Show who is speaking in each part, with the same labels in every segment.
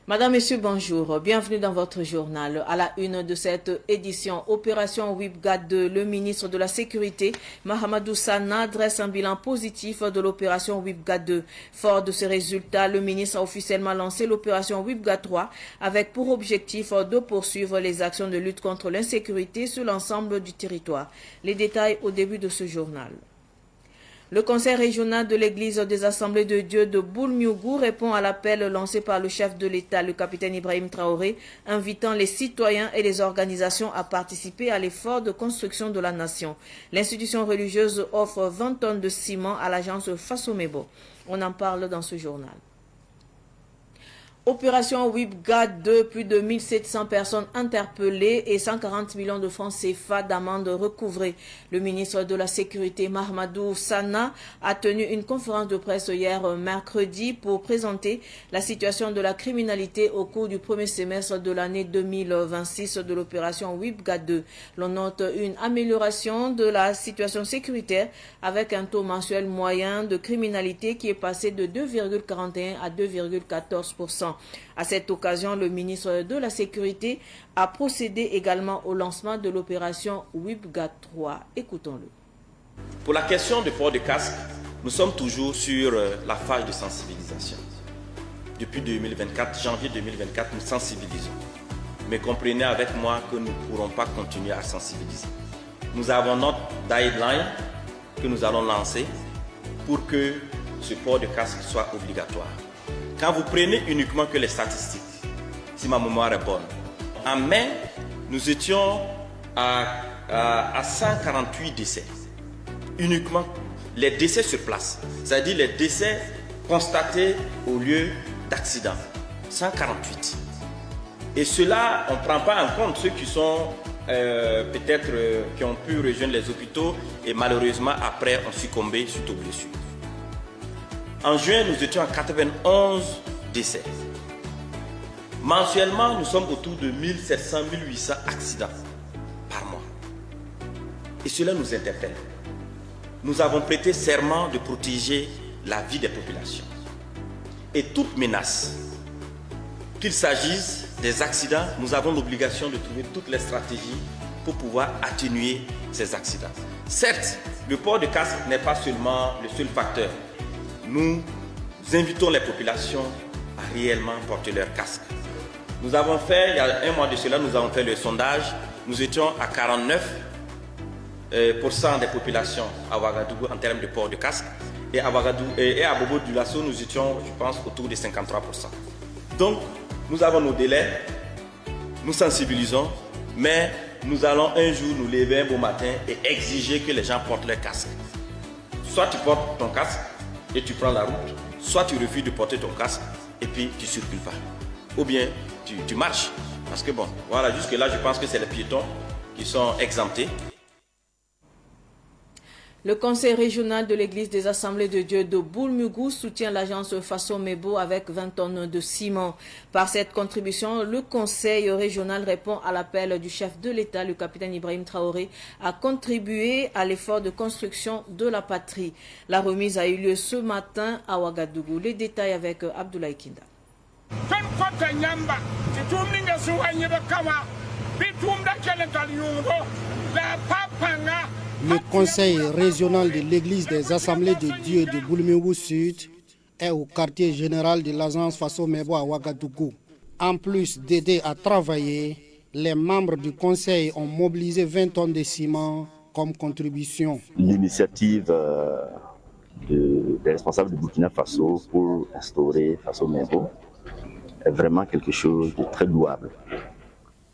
Speaker 1: Madame, Monsieur, bonjour. Bienvenue dans votre journal. À la une de cette édition, Opération WIPGAD 2, le ministre de la Sécurité, Mahamadou Sana, dresse un bilan positif de l'opération WIPGAD 2. Fort de ces résultats, le ministre a officiellement lancé l'opération WIPGAD 3 avec pour objectif de poursuivre les actions de lutte contre l'insécurité sur l'ensemble du territoire. Les détails au début de ce journal. Le conseil régional de l'église des Assemblées de Dieu de Boulmiougou répond à l'appel lancé par le chef de l'État, le capitaine Ibrahim Traoré, invitant les citoyens et les organisations à participer à l'effort de construction de la nation. L'institution religieuse offre 20 tonnes de ciment à l'agence Fasomebo. On en parle dans ce journal. Opération WIPGAD 2, plus de 1700 personnes interpellées et 140 millions de francs CFA d'amende recouvrées. Le ministre de la Sécurité, Mahamadou Sana, a tenu une conférence de presse hier mercredi pour présenter la situation de la criminalité au cours du premier semestre de l'année 2026 de l'opération WIPGAD 2. L'on note une amélioration de la situation sécuritaire avec un taux mensuel moyen de criminalité qui est passé de 2,41 à 2,14%. À cette occasion, le ministre de la Sécurité a procédé également au lancement de l'opération WIPGAD 3. Écoutons-le.
Speaker 2: Pour la question du port de casque, nous sommes toujours sur la phase de sensibilisation. Depuis 2024, janvier 2024, nous sensibilisons. Mais comprenez avec moi que nous ne pourrons pas continuer à sensibiliser. Nous avons notre guideline que nous allons lancer pour que ce port de casque soit obligatoire. Quand vous prenez uniquement que les statistiques, si ma mémoire est bonne, en mai, nous étions à 148 décès. Uniquement les décès sur place, c'est-à-dire les décès constatés au lieu d'accident. 148. Et cela, on ne prend pas en compte ceux qui sont peut-être qui ont pu rejoindre les hôpitaux et malheureusement après ont succombé suite aux blessures. En juin, nous étions à 91 décès. Mensuellement, nous sommes autour de 1700-1800 accidents par mois. Et cela nous interpelle. Nous avons prêté serment de protéger la vie des populations. Et toute menace, qu'il s'agisse des accidents, nous avons l'obligation de trouver toutes les stratégies pour pouvoir atténuer ces accidents. Certes, le port de casque n'est pas seulement le seul facteur. Nous invitons les populations à réellement porter leur casque. Nous avons fait, il y a un mois de cela, nous avons fait le sondage. Nous étions à 49% des populations à Ouagadougou en termes de port de casque. Et à Bobo-Dioulasso, nous étions, je pense, autour de 53%. Donc, nous avons nos délais, nous sensibilisons, mais nous allons un jour nous lever un beau matin et exiger que les gens portent leur casque. Soit tu portes ton casque, et tu prends la route, soit tu refuses de porter ton casque et puis tu ne circules pas. Ou bien tu marches. Parce que bon, voilà, jusque là, je pense que c'est les piétons qui sont exemptés.
Speaker 1: Le conseil régional de l'église des Assemblées de Dieu de Boulmiougou soutient l'agence Fasomebo avec 20 tonnes de ciment. Par cette contribution, le conseil régional répond à l'appel du chef de l'État, le capitaine Ibrahim Traoré, à contribuer à l'effort de construction de la patrie. La remise a eu lieu ce matin à Ouagadougou. Les détails avec Abdoulaye Kinda.
Speaker 3: Le conseil régional de l'église des Assemblées de Dieu de Boulmiougou Sud est au quartier général de l'agence Fasomebo à Ouagadougou. En plus d'aider à travailler, les membres du conseil ont mobilisé 20 tonnes de ciment comme contribution.
Speaker 4: L'initiative des responsables de Burkina Faso pour instaurer Fasomebo est vraiment quelque chose de très louable.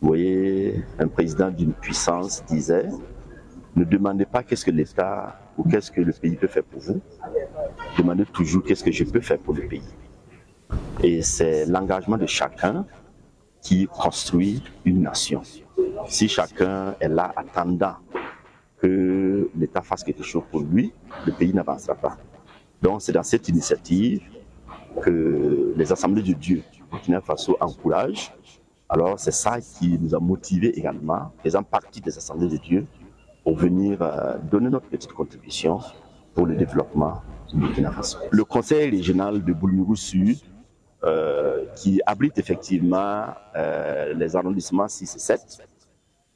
Speaker 4: Vous voyez, un président d'une puissance disait: ne demandez pas qu'est-ce que l'État ou qu'est-ce que le pays peut faire pour vous. Demandez toujours qu'est-ce que je peux faire pour le pays. Et c'est l'engagement de chacun qui construit une nation. Si chacun est là attendant que l'État fasse quelque chose pour lui, le pays n'avancera pas. Donc c'est dans cette initiative que les assemblées de Dieu du Burkina Faso encouragent. Alors c'est ça qui nous a motivés également, faisant partie des assemblées de Dieu, pour venir donner notre petite contribution pour le développement du Burkina Faso. Le conseil régional de Boulmiougou Sud qui abrite effectivement les arrondissements 6 et 7,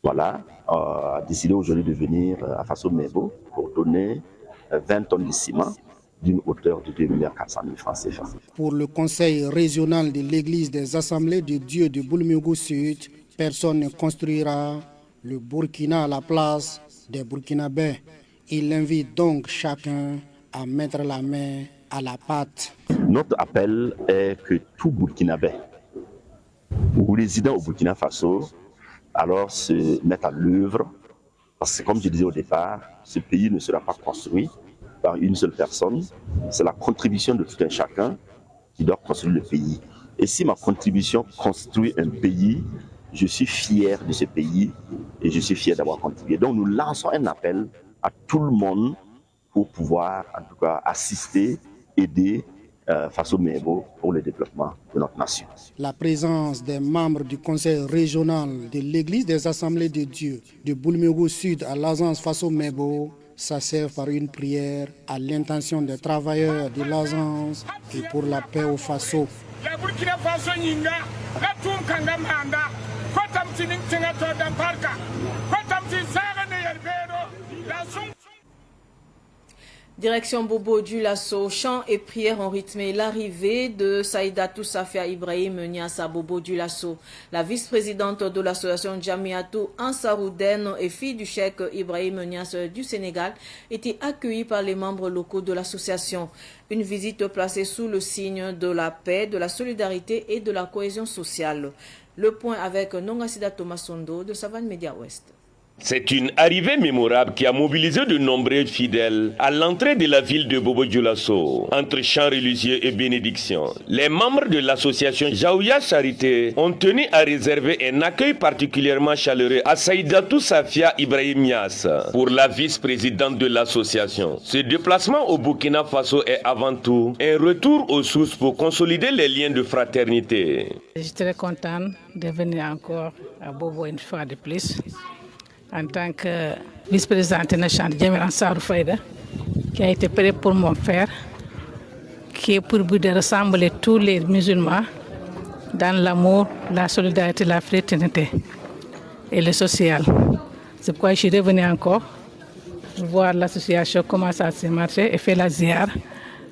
Speaker 4: voilà, a décidé aujourd'hui de venir à Faso-Mebo pour donner 20 tonnes de ciment d'une hauteur de 2 400 000 francs CFA.
Speaker 3: Pour le conseil régional de l'église des assemblées de Dieu de Boulmeougou Sud, personne ne construira le Burkina à la place des Burkinabés. Il invite donc chacun à mettre la main à la pâte.
Speaker 4: Notre appel est que tout Burkinabé ou résident au Burkina Faso alors se mette à l'œuvre, parce que comme je disais au départ, ce pays ne sera pas construit par une seule personne, c'est la contribution de tout un chacun qui doit construire le pays. Et si ma contribution construit un pays, je suis fier de ce pays et je suis fier d'avoir contribué. Donc nous lançons un appel à tout le monde pour pouvoir en tout cas assister, aider Faso-Mebo pour le développement de notre nation.
Speaker 3: La présence des membres du conseil régional de l'église des assemblées de Dieu de Boulmeougou Sud à l'agence Faso-Mebo s'achève par une prière à l'intention des travailleurs de l'agence et pour la paix au Faso.
Speaker 1: Direction Bobo Dioulasso, chants et prières ont rythmé l'arrivée de Saïdatou Safia Ibrahim Niass à Bobo Dioulasso. La vice-présidente de l'association Jamiatou Ansarouden et fille du cheikh Ibrahim Niass du Sénégal était accueillie par les membres locaux de l'association. Une visite placée sous le signe de la paix, de la solidarité et de la cohésion sociale. Le point avec Nongasida Thomas Sondo de Savane Média Ouest.
Speaker 5: C'est une arrivée mémorable qui a mobilisé de nombreux fidèles à l'entrée de la ville de Bobo Dioulasso. Entre chants religieux et bénédictions, les membres de l'association Jaouya Charité ont tenu à réserver un accueil particulièrement chaleureux à Saïdatou Safia Ibrahim Niass. Pour la vice-présidente de l'association, ce déplacement au Burkina Faso est avant tout un retour aux sources pour consolider les liens de fraternité.
Speaker 6: Je suis très contente de venir encore à Bobo une fois de plus. En tant que vice-présidente nationale de Jamiatou Ansarou Fayda, qui a été prêt pour mon frère, qui est pour but de rassembler tous les musulmans dans l'amour, la solidarité, la fraternité et le social. C'est pourquoi je suis revenue encore pour voir l'association comment ça s'est marché et faire la ziar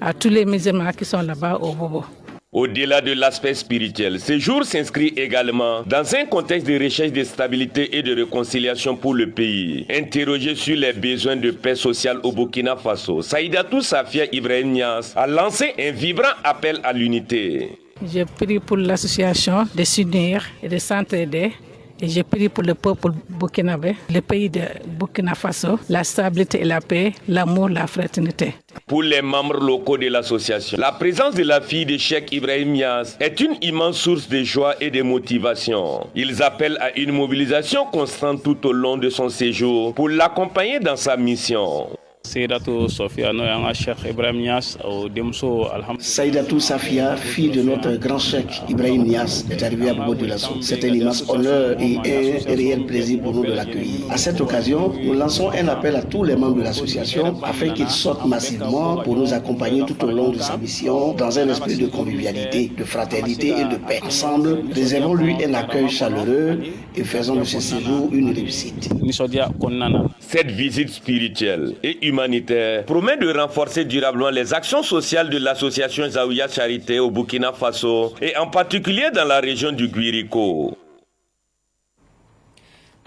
Speaker 6: à tous les musulmans qui sont là-bas au Bobo.
Speaker 5: Au-delà de l'aspect spirituel, ce jour s'inscrit également dans un contexte de recherche de stabilité et de réconciliation pour le pays. Interrogé sur les besoins de paix sociale au Burkina Faso, Saïdatou Safia Ibrahim Niass a lancé un vibrant appel à l'unité.
Speaker 6: Je prie pour l'association de s'unir et de s'entraider. Et je prie pour le peuple burkinabé, le pays de Burkina Faso, la stabilité et la paix, l'amour, la fraternité.
Speaker 5: Pour les membres locaux de l'association, la présence de la fille de Cheikh Ibrahim Niass est une immense source de joie et de motivation. Ils appellent à une mobilisation constante tout au long de son séjour pour l'accompagner dans sa mission.
Speaker 7: Saïdatou Safia,
Speaker 8: fille de notre grand cheikh Ibrahim Niass, est arrivée à Bobo Dioulasso. C'est un immense honneur et un réel plaisir pour nous de l'accueillir. À cette occasion, nous lançons un appel à tous les membres de l'association afin qu'ils sortent massivement pour nous accompagner tout au long de sa mission dans un esprit de convivialité, de fraternité et de paix. Ensemble, réservons-lui un accueil chaleureux et faisons de ce séjour une réussite.
Speaker 5: Cette visite spirituelle et humanitaire promet de renforcer durablement les actions sociales de l'association Jaouya Charité au Burkina Faso et en particulier dans la région du Guirico.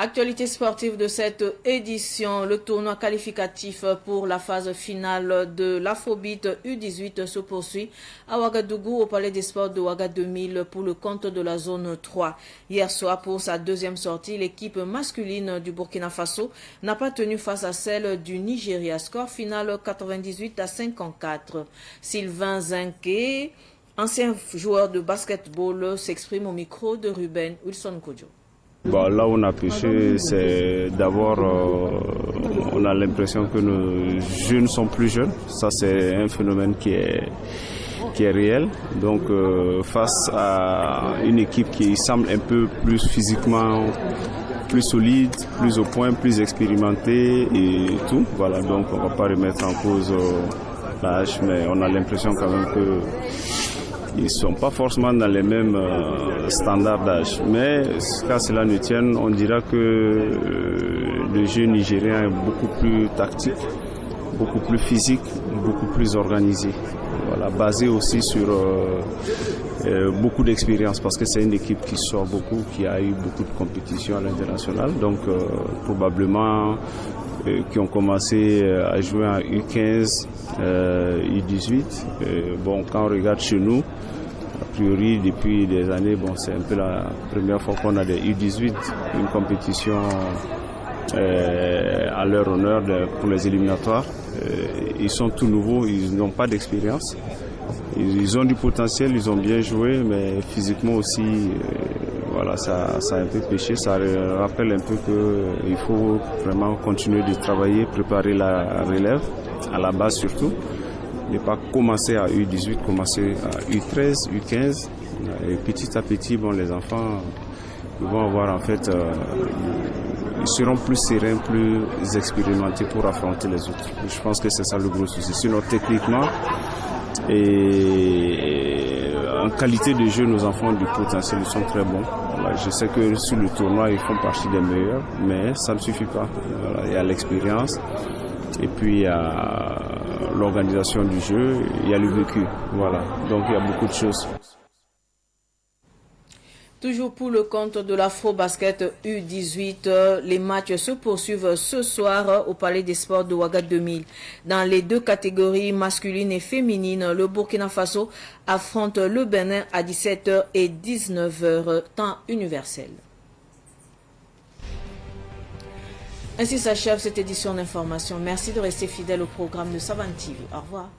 Speaker 1: Actualité sportive de cette édition, le tournoi qualificatif pour la phase finale de l'Afrobeat U18 se poursuit à Ouagadougou au Palais des Sports de Ouaga 2000 pour le compte de la zone 3. Hier soir, pour sa deuxième sortie, l'équipe masculine du Burkina Faso n'a pas tenu face à celle du Nigeria. Score final 98-54. Sylvain Zinké, ancien joueur de basketball, s'exprime au micro de Ruben Wilson Kodjo.
Speaker 7: Là où on a pêché, c'est d'abord, on a l'impression que nos jeunes sont plus jeunes. Ça, c'est un phénomène qui est réel. Donc, face à une équipe qui semble un peu plus physiquement plus solide, plus au point, plus expérimentée et tout. Voilà, donc on ne va pas remettre en cause l'âge, mais on a l'impression quand même que Ils ne sont pas forcément dans les mêmes standards d'âge. Mais qu'à cela ne tienne, on dira que le jeu nigérien est beaucoup plus tactique, beaucoup plus physique, beaucoup plus organisé. Voilà, basé aussi sur beaucoup d'expérience parce que c'est une équipe qui sort beaucoup, qui a eu beaucoup de compétitions à l'international. Donc probablement qui ont commencé à jouer en U15, U18. Bon, quand on regarde chez nous, a priori depuis des années, bon, c'est un peu la première fois qu'on a des U18, une compétition à leur honneur pour les éliminatoires. Ils sont tout nouveaux, ils n'ont pas d'expérience. Ils ont du potentiel, ils ont bien joué, mais physiquement aussi, voilà, ça a un peu péché. Ça rappelle un peu qu'il faut vraiment continuer de travailler, préparer la relève, à la base surtout. Ne pas commencer à U18, commencer à U13, U15. Et petit à petit, bon, les enfants ils vont avoir en fait, ils seront plus sereins, plus expérimentés pour affronter les autres. Je pense que c'est ça le gros souci. Sinon, techniquement et en qualité de jeu, nos enfants ont du potentiel, ils sont très bons. Voilà, je sais que sur le tournoi, ils font partie des meilleurs, mais ça ne suffit pas. Voilà, il y a l'expérience et puis il y a l'organisation du jeu, il y a le vécu. Voilà, donc il y a beaucoup de choses.
Speaker 1: Toujours pour le compte de l'Afro-Basket U18, les matchs se poursuivent ce soir au Palais des Sports de Ouaga 2000. Dans les deux catégories masculines et féminines, le Burkina Faso affronte le Bénin à 17h et 19h, temps universel. Ainsi s'achève cette édition d'information. Merci de rester fidèle au programme de Savane TV. Au revoir.